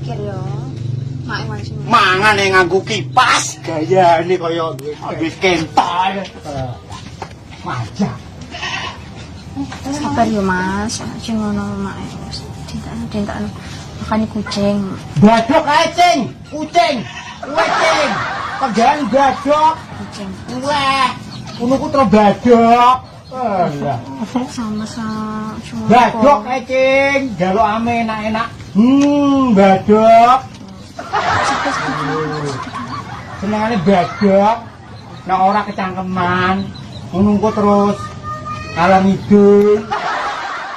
mikir ya. Mak wis mangan nganggo kipas gayane kaya wis kentol. Majak. sabar ya Mas, aja ngono mak. Dintakno makane kucing. Badok ae, Cing. Kucing. Kucing. Penggawean badok. Kucing. Wah, ngono ku terus badok. Alah. Sama-sama. Badok ae, Cing. Jaluk ame enak-enak. Badok. Senengane badok. Nek ora kecangkeman, ngono ku terus alam idul.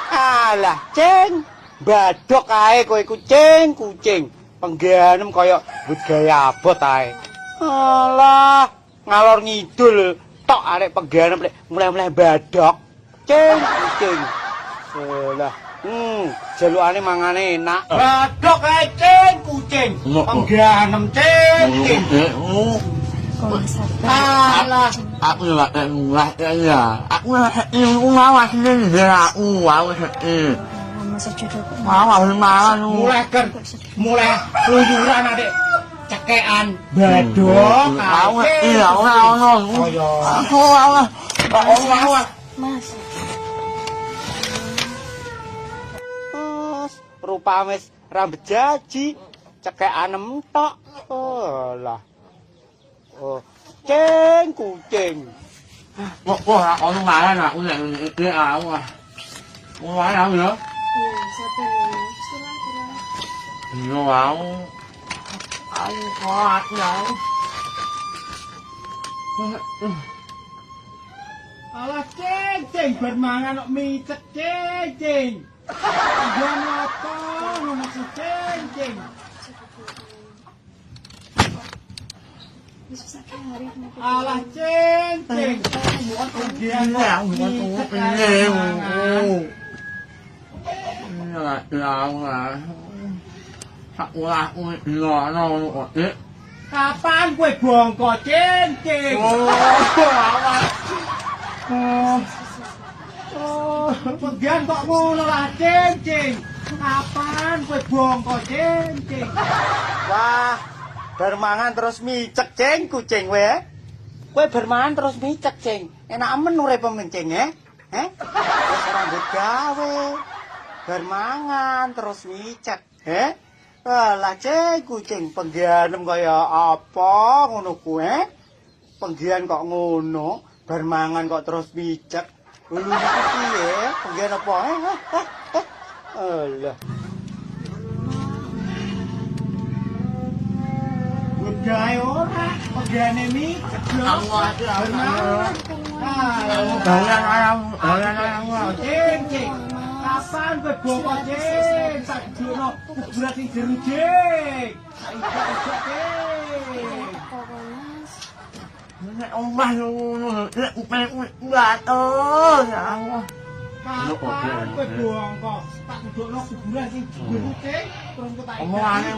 Alah, Cing. Badok ae kowe kucing. Pengganem kaya but gaya abot ae. Alah, ngalor ngidul tok arek pengganem mulai-mulai badok. Kucing. Alah, jalukane mangane enak. Badok ae kucing. Pengganem cing. Alah, aku nggak mulai ya. Aku ngawas ini dia aku Mas jodoh. Mulai keluyuran adek cekean badok. Mas. Rupa wis rambut jaji, cekean entok. Lah. Oh, kucing. Kok ono ngaran aku nek iki aku. Mulai aku ya. Iya, sabar ya Mas. Istirahat. Iya aku. Aku kuat ya. Alah cing bermangan kok micet cing. Jangan apa ngono cing. Alah cing. Bukan kegiatan kapan kowe bongko cing? Pegian kok ngono lah cing. Kapan kowe bongko cing? Wah, bermangan terus micek cing kucing kowe. Kowe bermangan terus micek cing. Enak men urip mencing wis rambut gawe. Bermangan terus micek, Alah cing kucing penggianem kaya apa ngono kuwe? Penggian kok ngono, bermangan kok terus micek. Lho iki piye? Penggian apa? Alah. Udah ora, penggiane micek lho. Cing. Kapan kowe bongko cing? Sak jono kuburan sing jeru cing. Nek omah ngono, nek batur ya Allah. Kapan kowe bongko? Tak dudukno kuburan sing jeru cing, terus kok tak. Omongane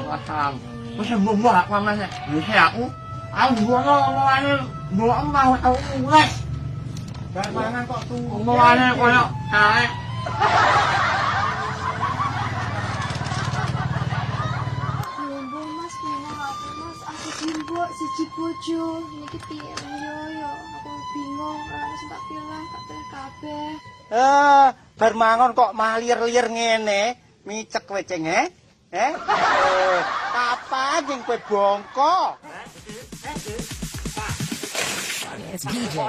wasam. Wis mbok aku Mas. Wis aku. Aku ngono omongane mbok omah aku wis. Barmangan kok tuh. Omongane koyo ae. Jumbo Mas, minang aku Mas. Aku jumbo siji bojo. Niki piye yo. Aku bingung, ora wis tak pilih kabeh. Barmangan kok malir-lir ngene, micek kowe cing kapan sing kowe bongko? It's DJ.